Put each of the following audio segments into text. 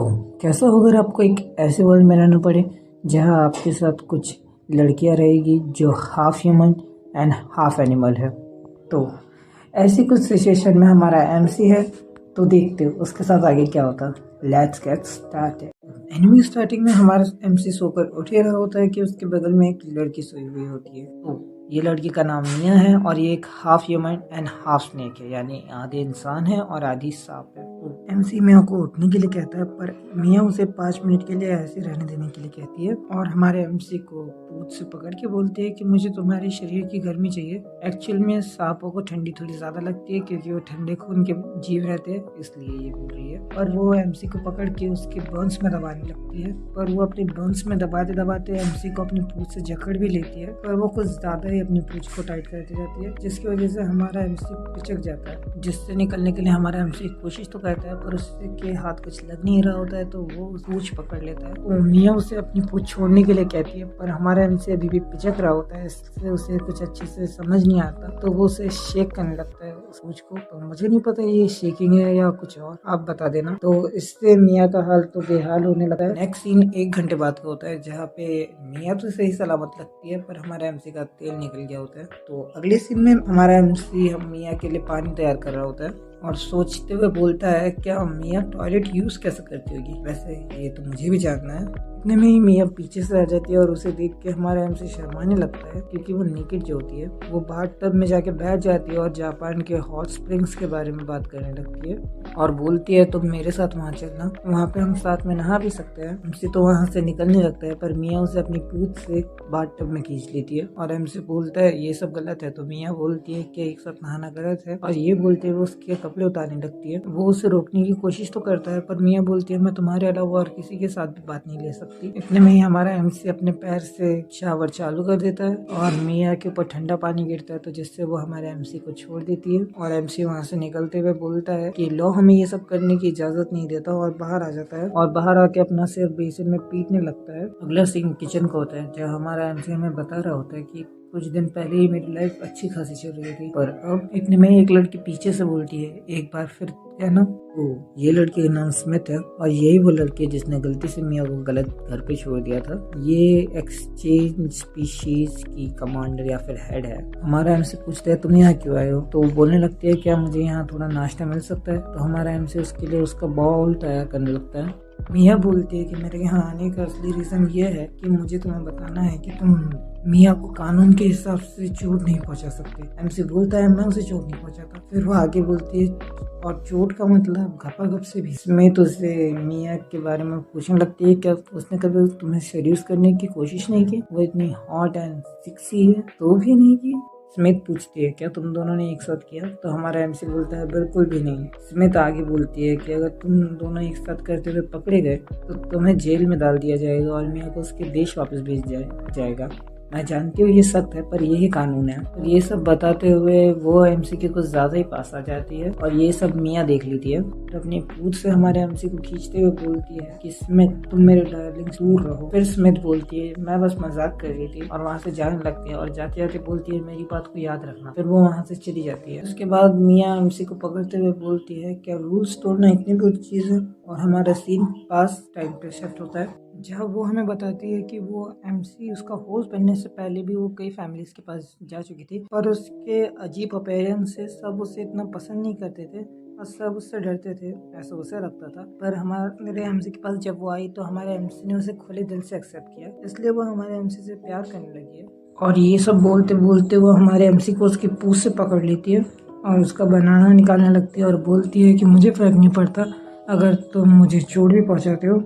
तो कैसा होगा अगर आपको एक ऐसे वर्ल्ड में रहना पड़े जहां आपके साथ कुछ लड़कियां रहेगी जो half human and half animal है। तो ऐसी कुछ सिचुएशन में हमारा एमसी है, तो देखते हो उसके साथ आगे क्या होता। Let's get started. Enemy starting में हमारा एमसी सोकर उठ ही रहा होता है कि उसके बगल में एक लड़की सोई हुई होती है। तो ये लड़की का नाम मिया है और ये एक half human and half snake है, यानी आधे इंसान है और आधी सांप है। तो एमसी मिया को उठने के लिए कहता है, पर मिया उसे 5 मिनट के लिए ऐसे रहने देने के लिए कहती है और हमारे एमसी को पूंछ से पकड़ के बोलती है कि मुझे तुम्हारे शरीर की गर्मी चाहिए। एक्चुअल में सांपों को ठंडी थोड़ी ज्यादा लगती है क्योंकि वो ठंडे खून के जीव रहते हैं, इसलिए ये बोल रही है। और वो एमसी को पकड़ के उसके बर्न्स में दबाने लगती है, पर वो अपने बर्न्स में दबाते दबाते एमसी को अपनी पूंछ से जकड़ भी लेती है, पर वो कुछ ज्यादा ही अपनी पूंछ को टाइट करती जाती है, जिसकी वजह से हमारा एमसी पिचक जाता है। जिससे निकलने के लिए हमारा एमसी कोशिश तो करता है, पर उसके हाथ कुछ लग नहीं रहा होता है, तो वो पूंछ पकड़ लेता है। तो मिया उसे अपनी पूंछ छोड़ने के लिए कहती है, पर हमारा एमसी अभी भी पिचक रहा होता है, इससे उसे कुछ अच्छे से समझ नहीं आता, तो वो उसे शेक करने लगता है उस पूंछ को। तो मुझे नहीं पता ये शेकिंग है या कुछ और, आप बता देना। तो इससे मिया का हाल तो बेहाल होने लगा है। नेक्स्ट सीन 1 घंटे बाद का होता है, जहाँ पे मिया तो सही सलामत लगती है, पर हमारा एमसी का तेल निकल गया होता है। तो अगले सीन में हमारा एमसी हम मिया के लिए पानी तैयार कर रहा होता है और सोचते हुए बोलता है, क्या मिया टॉयलेट यूज कैसे करती होगी, वैसे ये तो मुझे भी जानना है। इतने में ही मिया पीछे से आ जाती है और उसे देख के हमारा एमसी शर्माने लगता है, क्योंकि वो नेकेड जो होती है वो बाथ टब में जाके बैठ जाती है और जापान के हॉट स्प्रिंग्स के बारे में बात करने लगती है और बोलती है, तुम मेरे साथ वहाँ चलना, वहाँ पे हम साथ में नहा भी सकते हैं। एमसी तो वहाँ से निकलने लगता है, पर मिया उसे अपनी पूंछ से बाथ टब में खींच लेती है और एमसी बोलता है ये सब गलत है। तो मिया बोलती है कि एक साथ नहाना गलत है, और ये बोलते हुए उसके कपड़े उतारने लगती है। वो उसे रोकने की कोशिश तो करता है, पर मिया बोलती है, मैं तुम्हारे अलावा और किसी के साथ भी बात नहीं ले सकती। इतने में ही हमारा एमसी अपने पैर से शावर चालू कर देता है और मिया के ऊपर ठंडा पानी गिरता है, तो जिससे वो हमारे एमसी को छोड़ देती है और एमसी वहाँ से निकलते हुए बोलता है कि लो हमें ये सब करने की इजाजत नहीं देता, और बाहर आ जाता है और बाहर आके अपना सिर बेसिन में पीटने लगता है। अगला सीन किचन का होता है, जहाँ हमारा एमसी हमें बता रहा होता है कि कुछ दिन पहले ही मेरी लाइफ अच्छी खासी चल रही थी, पर अब इतने में एक लड़की पीछे से बोलती है, एक बार फिर क्या ना। वो ये लड़की का नाम स्मिथ है और यही वो लड़की है जिसने गलती से मिया को गलत घर पे छोड़ दिया था। ये एक्सचेंज स्पीशीज की कमांडर या फिर हेड है। हमारा एमसी पूछता है, तुम यहाँ क्यों आए हो, तो वो बोलने लगती है, क्या मुझे यहाँ थोड़ा नाश्ता मिल सकता है। तो हमारा एमसी उसके लिए उसका बाउल तैयार करने लगता है। मिया बोलती है कि मेरे यहाँ आने का असली रीजन ये है कि मुझे तुम्हें बताना है कि तुम मिया को कानून के हिसाब से चोट नहीं पहुंचा सकते। एमसी बोलता है, मैं उसे चोट नहीं पहुंचाता। फिर वो आगे बोलती है, और चोट का मतलब घपाघप से भी। स्मिथ उसे मिया के बारे में पूछने लगती है, क्या उसने कभी तुम्हें सेड्यूस करने की कोशिश नहीं की, वो इतनी हॉट एंड सेक्सी है तो भी नहीं की। स्मिथ पूछती है, क्या तुम दोनों ने एक साथ किया, तो हमारा एमसी बोलता है, बिल्कुल भी नहीं। स्मिथ आगे बोलती है कि अगर तुम दोनों एक साथ करते हुए पकड़े गए तो तुम्हें जेल में डाल दिया जाएगा और मिया को उसके देश वापस भेज जाएगा। मैं जानती हूँ ये सख्त है, पर यही कानून है। और ये सब बताते हुए वो एमसी के कुछ ज्यादा ही पास आ जाती है और ये सब मिया देख लेती है। तो अपनी पूंछ से हमारे एमसी को खींचते हुए बोलती है कि स्मिथ तुम मेरे डार्लिंग दूर रहो। फिर स्मिथ बोलती है, मैं बस मजाक कर रही थी, और वहाँ से जाने लगती है और जाते जाते बोलती है, मेरी बात को याद रखना। फिर वो वहाँ से चली जाती है। उसके बाद मिया एमसी को पकड़ते हुए बोलती है, क्या रूल्स तोड़ना इतनी बुरी चीज है। और हमारा सीन पास टाइम पे शिफ्ट होता है, जहाँ वो हमें बताती है कि वो एमसी उसका होस्ट बनने से पहले भी वो कई फैमिलीज के पास जा चुकी थी, पर उसके अजीब अपीयरेंस से सब उसे इतना पसंद नहीं करते थे और सब उससे डरते थे, ऐसा उसे लगता था। पर हमारे एमसी के पास जब वो आई तो हमारे एमसी ने उसे खुले दिल से एक्सेप्ट किया, इसलिए वो हमारे एमसी से प्यार करने लगी है। और ये सब बोलते बोलते वो हमारे एमसी को उसकी पूंछ से पकड़ लेती है और उसका बनाना निकालने लगती है और बोलती है कि मुझे फर्क नहीं पड़ता अगर तुम मुझे चोट भी पहुंचाते हो।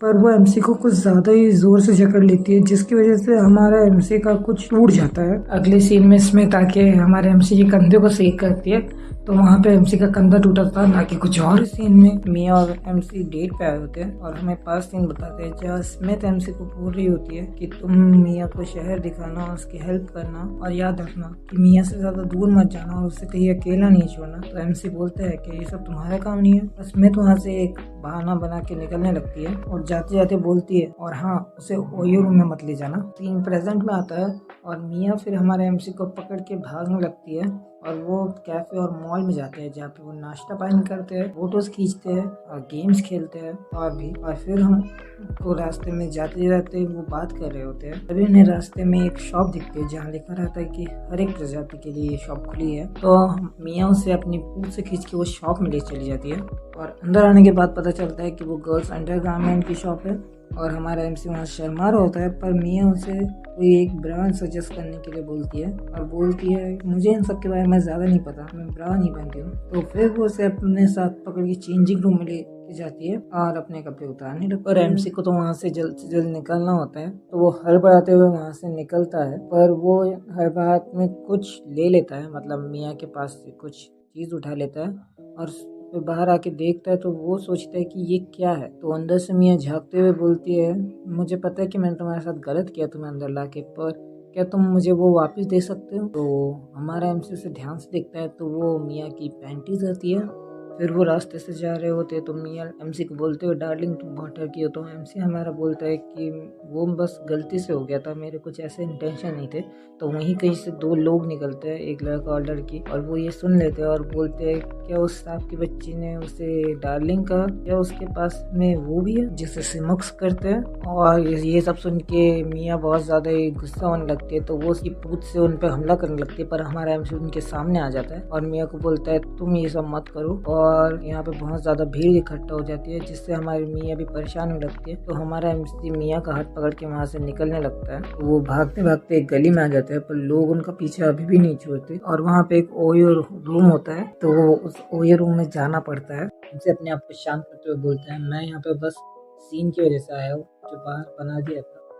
पर वो एमसी को कुछ ज्यादा ही जोर से जकड़ लेती है, जिसकी वजह से हमारा एमसी का कुछ टूट जाता है। अगले सीन में स्मिथ आके हमारे एमसी के कंधे को सेक करती है, तो वहाँ पे एमसी का कंधा टूटा था, ना कि कुछ और। सीन में मिया और एमसी डेट पे आए होते हैं और हमें पास सीन बताते हैं, जहाँ स्मिथ एमसी को बोल रही होती है कि तुम मिया को शहर दिखाना, उसकी हेल्प करना, और याद रखना कि मिया से ज्यादा दूर मत जाना और उसे कहीं अकेला नहीं छोड़ना। तो एमसी बोलता है कि ये सब तुम्हारा काम नहीं है। स्मिथ वहाँ से एक बहाना बना के निकलने लगती है और जाते जाते बोलती है, और हाँ, उसे ओयो रूम में मत ले जाना। सीन प्रेजेंट में आता है और मिया फिर हमारे एमसी को पकड़ के भागने लगती है और वो कैफ़े और मॉल में जाते हैं जहाँ पे वो नाश्ता पानी करते हैं, फ़ोटोज़ खींचते हैं और गेम्स खेलते हैं और फिर हम को रास्ते में जाते-जाते वो बात कर रहे होते हैं। तभी उन्हें रास्ते में एक शॉप दिखती है जहाँ लिखा रहता है कि हर एक प्रजाति के लिए ये शॉप खुली है। तो मियाँ उसे अपनी पूँछ से खींच के वो शॉप में ले चली जाती है और अंदर आने के बाद पता चलता है कि वो गर्ल्स अंडरगारमेंट की शॉप है और हमारा एमसी वहाँ शर्मा रहा होता है, पर मियाँ उसे कोई एक ब्रांड सजेस्ट करने के लिए बोलती है और बोलती है मुझे इन सब के बारे में ज़्यादा नहीं पता, मैं ब्रा नहीं पहनती हूँ। तो फिर वो उसे अपने साथ पकड़ के चेंजिंग रूम में ले जाती है और अपने कपड़े उतारने लगती है। और एमसी को तो वहाँ से जल्द निकलना होता है, तो वो हड़बड़ाते हुए वहाँ से निकलता है, पर वो हड़बड़ाहट में कुछ ले लेता है, मतलब मियाँ के पास से कुछ चीज़ उठा लेता है और फिर बाहर आके देखता है तो वो सोचता है कि ये क्या है। तो अंदर से मियाँ झाँकते हुए बोलती है मुझे पता है कि मैंने तुम्हारे साथ गलत किया तुम्हें अंदर लाके, पर क्या तुम मुझे वो वापस दे सकते हो। तो हमारा एमसी उसे ध्यान से देखता है तो वो मियाँ की पैंटीज आती है। फिर वो रास्ते से जा रहे होते तो मियाँ एमसी को बोलते हुए डार्लिंग तुम बहुत डर की हो। तो एमसी हमारा बोलता है कि वो बस गलती से हो गया था, मेरे कुछ ऐसे इंटेंशन नहीं थे। तो वहीं कहीं से दो लोग निकलते हैं, एक लड़का और लड़की, और वो ये सुन लेते हैं और बोलते हैं क्या उस सांप की बच्ची ने उसे डार्लिंग कहा, क्या उसके पास में वो भी है, जिसे सिमक्स करते हैं। और ये सब सुन के मियाँ बहुत ज़्यादा गुस्सा होने लगती है तो वो उसकी पूंछ से उन पर हमला करने लगती है, पर हमारा एमसी उनके सामने आ जाता है और मियाँ को बोलता है तुम ये सब मत करो। और यहाँ पे बहुत ज़्यादा भीड़ इकट्ठा हो जाती है जिससे हमारी मियाँ भी परेशान होने लगती है। तो हमारा एमसी मियाँ का हाथ पकड़ के वहाँ से निकलने लगता है। तो वो भागते भागते एक गली में आ जाते हैं, पर लोग उनका पीछे अभी भी नहीं छोड़ते और वहाँ पे एक ओयो रूम होता है, तो वो उस ओयो रूम में जाना पड़ता है। उनसे अपने आप को शांत करते हुए बोलता है मैं यहाँ पे बस सीन की वजह से आया हूँ, जो बाहर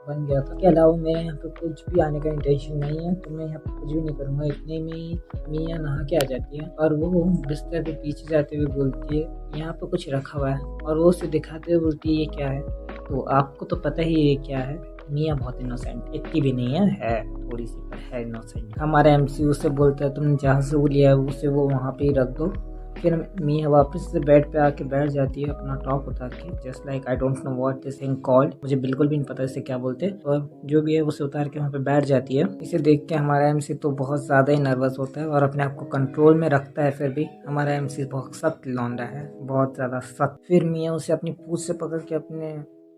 बन गया था, के अलावा मेरे यहाँ पे कुछ भी आने का इंटेंशन नहीं है, तो मैं यहाँ पे कुछ भी नहीं करूँगा। इतने में ही मियाँ नहा के आ जाती है और वो बिस्तर पे पीछे जाते हुए बोलती है यहाँ पे कुछ रखा हुआ है, और वो उसे दिखाते हुए बोलती है ये क्या है। तो आपको तो पता ही ये क्या है। मियाँ बहुत इनोसेंट, इतनी भी नहीं है थोड़ी सी पर है इनोसेंट। हमारा एमसी उससे बोलता है तुमने जहाँ से वो लिया है उसे वो वहाँ पे ही रख दो। फिर मियाँ वापस से बेड पे आके बैठ जाती है अपना टॉप उतार के, just like I don't know what this thing called, मुझे बिल्कुल भी नहीं पता इसे क्या बोलते, और जो भी है उसे उतार के वहाँ पे बैठ जाती है। इसे देख के हमारा एमसी तो बहुत ज़्यादा ही नर्वस होता है और अपने आप को कंट्रोल में रखता है। फिर भी हमारा एमसी बहुत सख्त लौंडा है, बहुत ज़्यादा सख्त। फिर मियाँ उसे अपनी पूंछ से पकड़ के अपने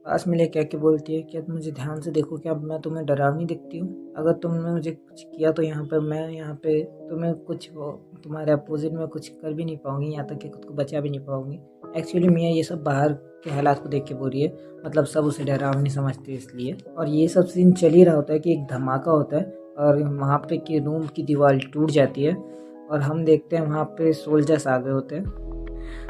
पास में लेके आके बोलती है क्या तुम मुझे ध्यान से देखो, क्या मैं तुम्हें डरावनी दिखती हूँ? अगर तुमने मुझे कुछ किया तो मैं यहाँ पे तुम्हें कुछ तुम्हारे अपोजिट में कुछ कर भी नहीं पाऊंगी, यहाँ तक कि खुद को बचा भी नहीं पाऊंगी। एक्चुअली मियाँ ये सब बाहर के हालात को देख के बोल रही है, मतलब सब उसे डरावनी समझते इसलिए। और ये सब सीन चल ही रहा होता है कि एक धमाका होता है और वहाँ पे की रूम की दीवार टूट जाती है और हम देखते हैं वहाँ पे सोल्जर्स आ गए होते हैं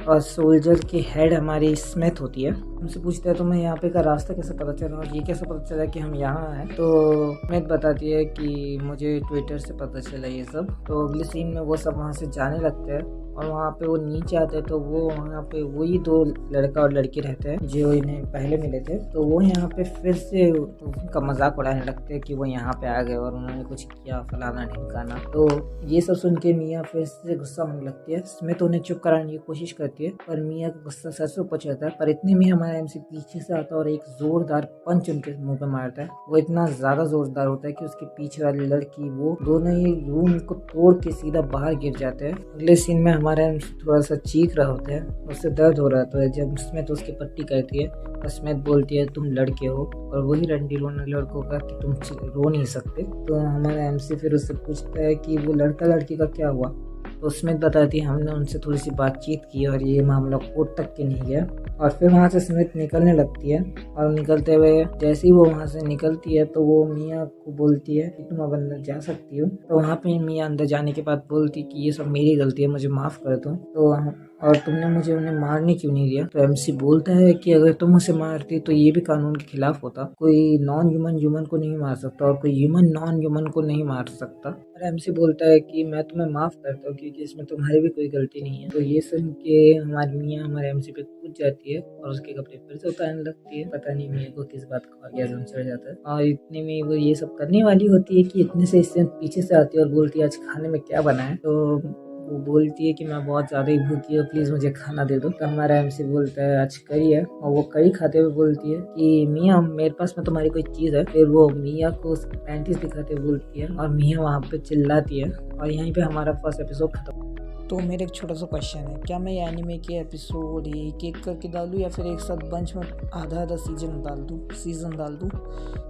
और सोल्जर की हेड हमारी स्मिथ होती है। हमसे पूछता है तुम्हें यहाँ पे का रास्ता कैसे पता चला और ये कैसे पता चला कि हम यहाँ हैं। तो स्मिथ बताती है कि मुझे ट्विटर से पता चला ये सब। तो अगले सीन में वो सब वहाँ से जाने लगते हैं और वहाँ पे वो नीचे आते हैं तो वो वहाँ पे वही दो लड़का और लड़की रहते हैं जो इन्हें पहले मिले थे। तो वो यहाँ पे फिर से उनका मजाक उड़ाने लगते हैं कि वो यहाँ पे आ गए और उन्होंने कुछ किया फलाना ढिमकाना। तो ये सब सुन के मियाँ फिर से गुस्सा होने लगती है। स्मिथ उन्हें चुप कराने की कोशिश करती है पर मियाँ का गुस्सा सर से ऊपर चढ़ता है। पर इतने में हमारा एमसी पीछे से आता है और एक जोरदार पंच उनके मुंह पे मारता है। वो इतना ज्यादा जोरदार होता है कि उसके पीछे वाली लड़की वो दोनों ही रूम को तोड़ के सीधा बाहर गिर जाते हैं। अगले सीन में हमारा एमसी थोड़ा सा चीख रहा होता है, उससे दर्द हो रहा है। जब स्मिथ उसकी पट्टी करती है और स्मिथ बोलती है तुम लड़के हो, और वही रंडी रोना लड़कों का कि तुम रो नहीं सकते। तो हमारा एमसी फिर उससे पूछता है कि वो लड़का लड़की का क्या हुआ। तो स्मिथ बताती है हमने उनसे थोड़ी सी बातचीत की और ये मामला कोर्ट तक के नहीं गया। और फिर वहाँ से स्मिथ निकलने लगती है और निकलते हुए जैसे ही वो वहाँ से निकलती है तो वो मियाँ को बोलती है कि तुम अब अंदर जा सकती हो। तो वहाँ पे मियाँ अंदर जाने के बाद बोलती कि ये सब मेरी गलती है, मुझे माफ़ कर दो। तो और तुमने मुझे उन्हें मारने क्यों नहीं दिया। तो एमसी बोलता है कि अगर तुम उसे मारती तो ये भी कानून के खिलाफ होता, कोई नॉन ह्यूमन ह्यूमन को नहीं मार सकता और कोई ह्यूमन नॉन ह्यूमन को नहीं मार सकता। और एमसी बोलता है कि मैं तुम्हें माफ़ करता हूँ क्योंकि इसमें तुम्हारी भी कोई गलती नहीं है। तो ये सुन के हमारी मियाँ हमारे एमसी पे कूद जाती है और उसके कपड़े फिर से उतारने लगती है। पता नहीं मियाँ को किस बात का ऑर्गेज़म चढ़ जाता है। और इतने में वो ये सब करने वाली होती है कि इतने से इससे पीछे से आती है और बोलती है आज खाने में क्या बना है। तो वो बोलती है कि मैं बहुत ज़्यादा ही भूखी हूँ, प्लीज़ मुझे खाना दे दो। तो हमारा एमसी बोलता है आज करी है, और वो करी खाते हुए बोलती है कि मियाँ मेरे पास में तुम्हारी कोई चीज़ है। फिर वो मियाँ को उसकी पैंटीज दिखाते हुए बोलती है और मियाँ वहाँ पे चिल्लाती है, और यहीं पे हमारा फर्स्ट एपिसोड खत्म। तो मेरा एक छोटा सा क्वेश्चन है, क्या मैं ये एनिमे के एपिसोड एक एक करके डालूँ या फिर एक साथ बंच में आधा आधा सीज़न डाल दूँ?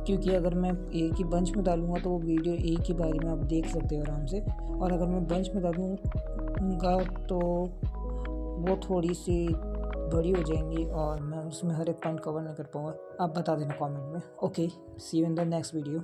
क्योंकि अगर मैं एक ही बंच में डालूँगा तो वो वीडियो एक ही बारी में आप देख सकते हो आराम से, और अगर मैं बंच में डालूँगा तो वो थोड़ी सी बड़ी हो जाएंगी और मैं उसमें हर एक पॉइंट कवर नहीं कर पाऊँगा। आप बता देना कमेंट में। Okay, see you in the next video.